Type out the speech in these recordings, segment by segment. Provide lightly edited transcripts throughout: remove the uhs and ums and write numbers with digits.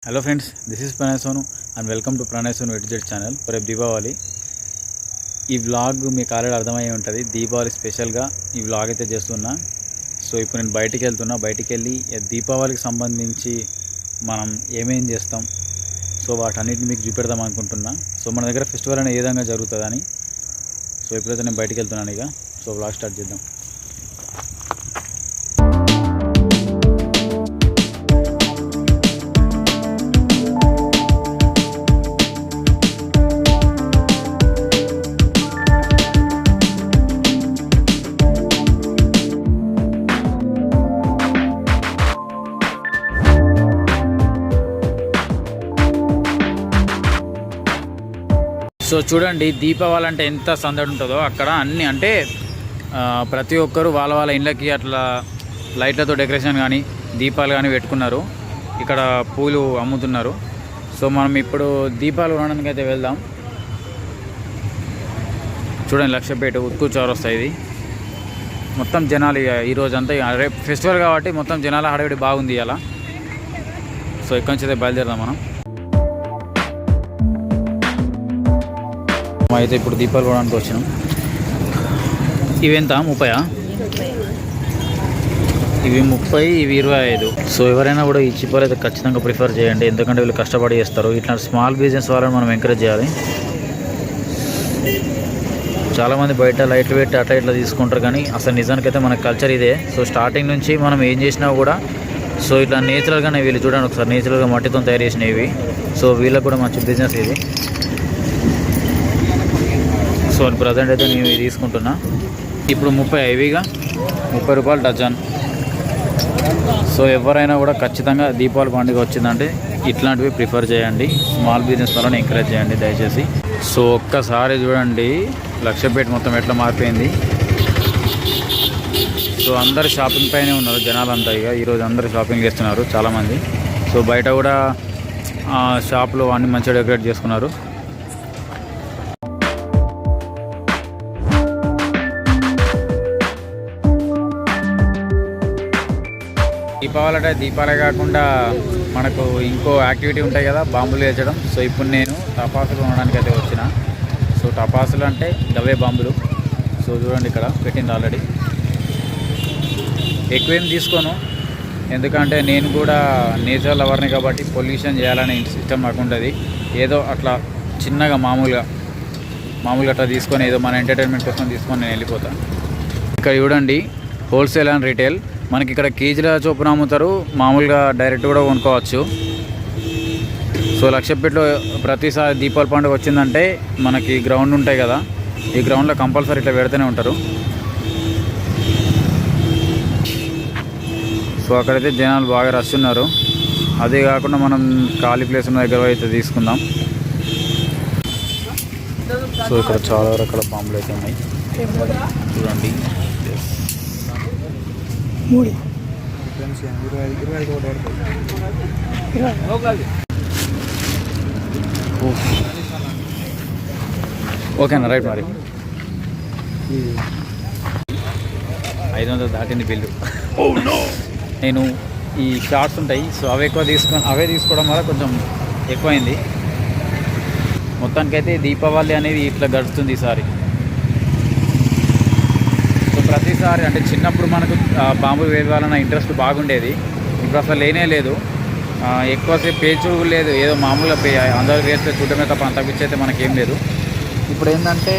Hello friends, this is Pranay Sonu and welcome to Pranay Sonu ఎడ్జెట్ channel. రేపు దీపావళి. ఈ వ్లాగ్ మీకు ఆల్రెడీ అర్థమయ్యే ఉంటుంది. దీపావళి స్పెషల్గా ఈ వ్లాగ్ అయితే చేస్తున్నా. సో ఇప్పుడు నేను బయటికి వెళ్తున్నా. బయటికి వెళ్ళి దీపావళికి సంబంధించి మనం ఏమేం చేస్తాం, సో వాటన్నిటిని మీకు చూపెడదాం అనుకుంటున్నా. సో మన దగ్గర ఫెస్టివల్ అనేది ఏ విధంగా జరుగుతుందని. సో ఇప్పుడైతే నేను బయటికి వెళ్తున్నాను ఇక. సో వ్లాగ్ స్టార్ట్ చేద్దాం. సో చూడండి, దీపావళి అంటే ఎంత సందడి ఉంటుందో అక్కడ. అన్నీ అంటే ప్రతి ఒక్కరు వాళ్ళ వాళ్ళ ఇళ్ళకి అట్లా లైట్లతో డెకరేషన్ కానీ దీపాలు కానీ పెట్టుకున్నారు. ఇక్కడ పూలు అమ్ముతున్నారు. సో మనం ఇప్పుడు దీపాలు కొనడానికి అయితే వెళ్దాం. చూడండి, లక్షపేట ఉత్కూర్ చౌరస్తా ఇది. మొత్తం జనాలు ఈరోజు అంతా రేపు ఫెస్టివల్ కాబట్టి మొత్తం జనాల హడావిడి బాగుంది ఇలా. సో ఇక్కడి నుంచి అయితే బయలుదేరదాం మనం. అయితే ఇప్పుడు దీపాలు కొనడానికి వచ్చినాం. ఇవి ఎంత? 30? ఇవి 30, ఇవి 25. సో ఎవరైనా కూడా ఈ చిప్పలు అయితే ఖచ్చితంగా ప్రిఫర్ చేయండి, ఎందుకంటే వీళ్ళు కష్టపడి చేస్తారు. ఇట్లాంటి స్మాల్ బిజినెస్ వాళ్ళని మనం ఎంకరేజ్ చేయాలి. చాలామంది బయట లైట్లు పెట్టి అట్లా ఇట్లా తీసుకుంటారు, కానీ అసలు నిజానికైతే మన కల్చర్ ఇదే. సో స్టార్టింగ్ నుంచి మనం ఏం చేసినా కూడా సో ఇట్లా నేచురల్గానే వీళ్ళు చూడండి ఒకసారి, నేచురల్గా మట్టితో తయారు చేసినవి. సో వీళ్ళకి కూడా మంచి బిజినెస్ ఇది. సో ప్రజెంట్ అయితే నేను తీసుకుంటున్నా. ఇప్పుడు 30 ఇవిగా 30 రూపాయలు డజన్. సో ఎవరైనా కూడా ఖచ్చితంగా దీపావళి పండుగ వచ్చిందంటే ఇట్లాంటివి ప్రిఫర్ చేయండి. స్మాల్ బిజినెస్ వాళ్ళని ఎంకరేజ్ చేయండి దయచేసి. సో ఒక్కసారి చూడండి లక్షపేట మొత్తం ఎట్లా మారిపోయింది. సో అందరు షాపింగ్ పైనే ఉన్నారు జనాలంతా. ఇక ఈరోజు అందరూ షాపింగ్ చేస్తున్నారు చాలామంది. సో బయట కూడా షాప్లో అన్నీ మంచిగా డెకరేట్ చేసుకున్నారు. దీపావళి అంటే దీపాలే కాకుండా మనకు ఇంకో యాక్టివిటీ ఉంటాయి కదా, బాంబులు వేర్చడం. సో ఇప్పుడు నేను టపాసులు కొనడానికి అయితే వచ్చిన. సో టపాసులు అంటే గవే బాంబులు. సో చూడండి ఇక్కడ పెట్టింది ఆల్రెడీ. ఎక్కువేం తీసుకోను, ఎందుకంటే నేను కూడా నేచర్ లవర్ని కాబట్టి పొల్యూషన్ చేయాలనే ఇష్టం నాకు ఉంటుంది. ఏదో అట్లా చిన్నగా మామూలుగా అట్లా తీసుకొని ఏదో మన ఎంటర్టైన్మెంట్ కోసం తీసుకొని నేను వెళ్ళిపోతాను. ఇక్కడ చూడండి, హోల్సేల్ అండ్ రీటైల్. మనకి ఇక్కడ కేజీల చొప్పున అమ్ముతారు, మామూలుగా డైరెక్ట్ కూడా కొనుక్కోవచ్చు. సో లక్షపేటలో ప్రతిసారి దీపావళి పండుగ వచ్చిందంటే మనకి గ్రౌండ్ ఉంటాయి కదా, ఈ గ్రౌండ్లో కంపల్సరీ ఇట్లా పెడుతూనే ఉంటారు. సో అక్కడైతే జనాలు బాగా రష్ ఉన్నారు. అదే కాకుండా మనం ఖాళీ ప్లేస్ ఉన్న దగ్గర అయితే తీసుకుందాం. సో ఇక్కడ చాలా రకాల బాంబులు అయితే ఉన్నాయి చూడండి. ఓకేనా, రైట్. మరి 500 దాటింది బిల్లు. నేను ఈ షార్ట్స్ ఉంటాయి, సో అవే తీసుకోవడం వల్ల కొంచెం ఎక్కువైంది. మొత్తానికైతే దీపావళి అనేది ఇట్లా గడుస్తుంది ఈసారి. ప్రతిసారి అంటే చిన్నప్పుడు మనకు బాంబులు వేయాలన్న ఇంట్రెస్ట్ బాగుండేది. ఇప్పుడు అసలు లేనే లేదు. ఎక్కువసేపు పేచుడు లేదు, ఏదో మామూలుగా అందరూ వేస్తే చూడమే తప్ప అంత పిచ్చి అయితే మనకేం లేదు. ఇప్పుడు ఏంటంటే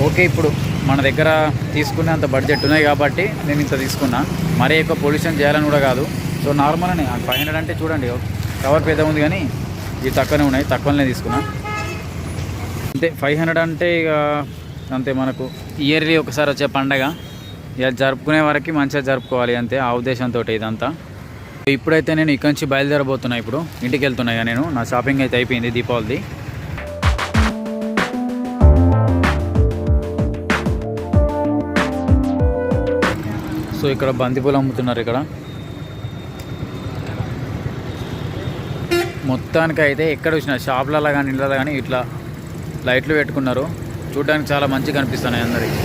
ఓకే, ఇప్పుడు మన దగ్గర తీసుకునే అంత బడ్జెట్ ఉన్నాయి కాబట్టి నేను ఇంత తీసుకున్నా. మరీ ఎక్కువ పొల్యూషన్ చేయాలని కూడా కాదు. సో నార్మల్గానే 500 అంటే చూడండి, కవర్ పెద్ద ఉంది కానీ ఇవి తక్కువనే ఉన్నాయి, తక్కువనే తీసుకున్నా అంతే. 500 అంటే ఇక అంతే, మనకు ఇయర్లీ ఒకసారి వచ్చే పండగ, ఇక జరుపుకునే వరకు మంచిగా జరుపుకోవాలి అంతే, ఆ ఉద్దేశంతో ఇదంతా. ఇప్పుడైతే నేను ఇక్కడి నుంచి బయలుదేరబోతున్నా. ఇప్పుడు ఇంటికి వెళ్తున్నా. నేను నా షాపింగ్ అయితే అయిపోయింది దీపావళిది. సో ఇక్కడ బంతిపూలు అమ్ముతున్నారు. ఇక్కడ మొత్తానికి అయితే ఎక్కడ వచ్చిన షాపులలో కానీ ఇంట్లో కానీ ఇట్లా లైట్లు పెట్టుకున్నారు. చూడడానికి చాలా మంచిగా కనిపిస్తున్నాయి అందరికి.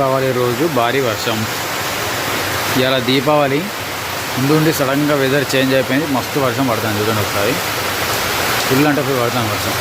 దీపావళి రోజు భారీ వర్షం. ఇలా దీపావళి ముందుండి సడన్గా వెదర్ చేంజ్ అయిపోయింది. మస్తు వర్షం పడుతుంది చూడండి ఒకసారి. ఫుల్ అంటే ఫుల్ పడుతుంది వర్షం.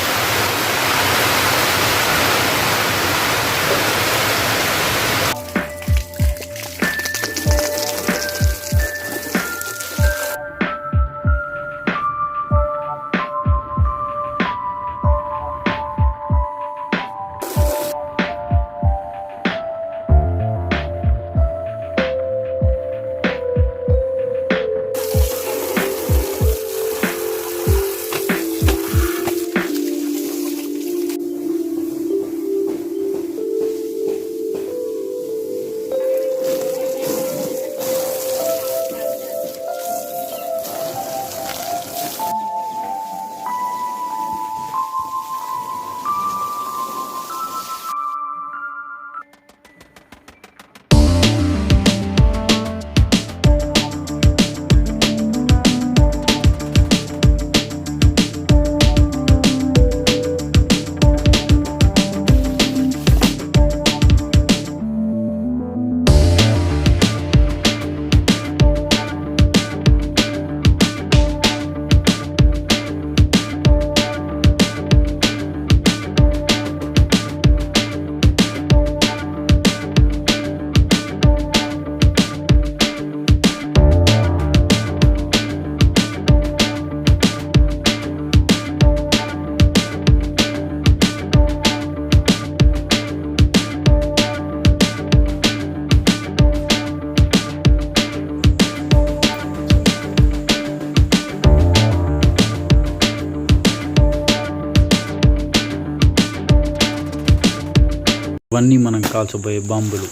ఇవన్నీ మనం కాల్చబోయే బాంబులు,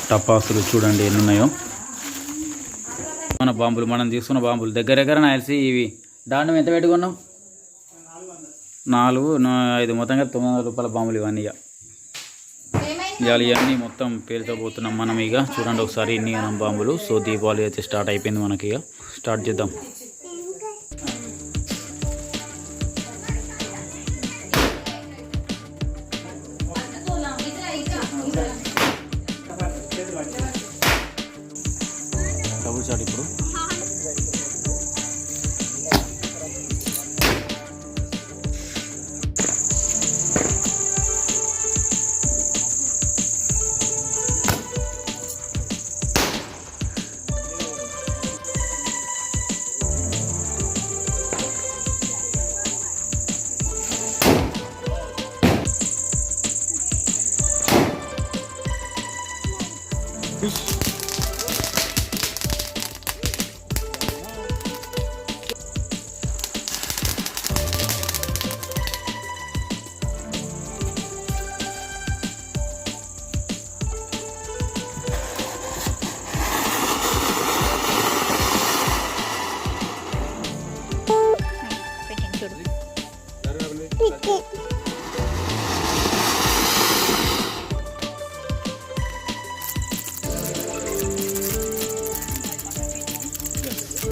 టపాసులు చూడండి ఎన్ని ఉన్నాయో. మన బాంబులు మనం తీసుకున్న బాంబులు దగ్గర దగ్గర నాల్సి ఇవి దాండం ఎంత పెట్టుకున్నాం? 4-5 మొత్తంగా 900 రూపాయల బాంబులు ఇవన్నీ. ఇవాళ ఇవన్నీ మొత్తం పేల్చబోతున్నాం మనం. ఇక చూడండి ఒకసారి ఇన్ని బాంబులు. సో దీపావళి అయితే స్టార్ట్ అయిపోయింది మనకి. ఇక స్టార్ట్ చేద్దాం. డబుల్ షాట్ ఇప్పుడు.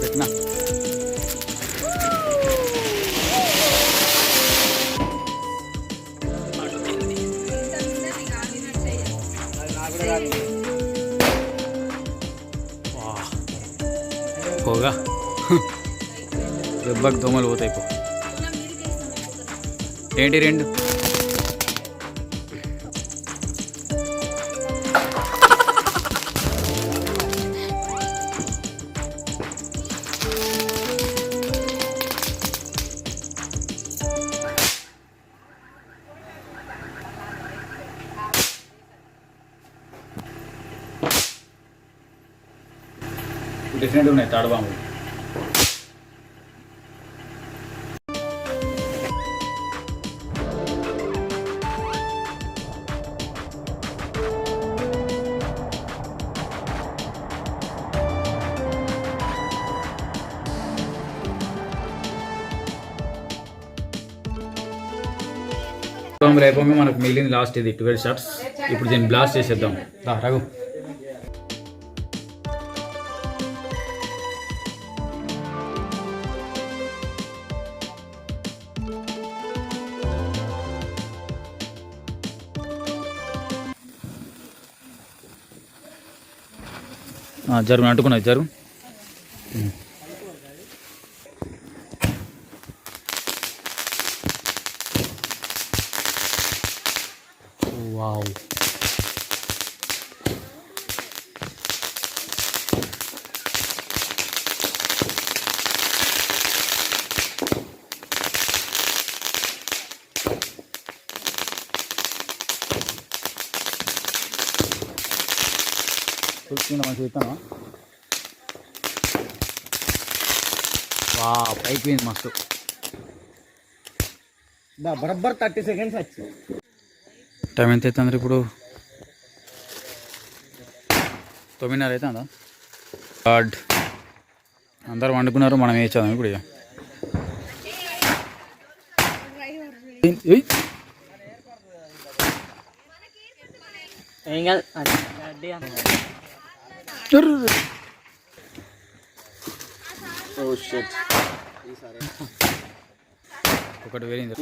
పెట్టినా పోగా దెబ్బకి దోమలు పోతాయి. పో ఏంటి 2 డిఫరెంట్ ఉన్నాయి తాడు బాంబులు. అయిపోయి మనకు మిగిలింది లాస్ట్ ఇది 12 షాట్స్. ఇప్పుడు దీన్ని బ్లాస్ట్ చేసేద్దాం. రఘు జరుగు అంటుకున్నది జరుగు. వావ్ మంచిగా ఇస్తాను. వా పైకి పోయింది మస్తు. బరబ్బర్ 30 seconds వచ్చి. టైం ఎంత అవుతుంది ఇప్పుడు? 9:30 అవుతుందా? గాడ్ అందరు వండుకున్నారు, మనం వేసాము ఇప్పుడు. ఒకటి వేరింది.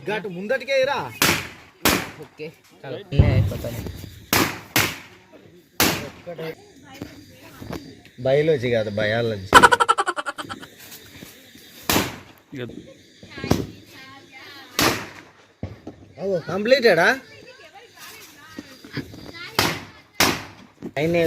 ఘాటు ముందటికే రా. ఓకే బయాలజీ కాదు, బయాలజీ. కంప్లీటెడా? అయినా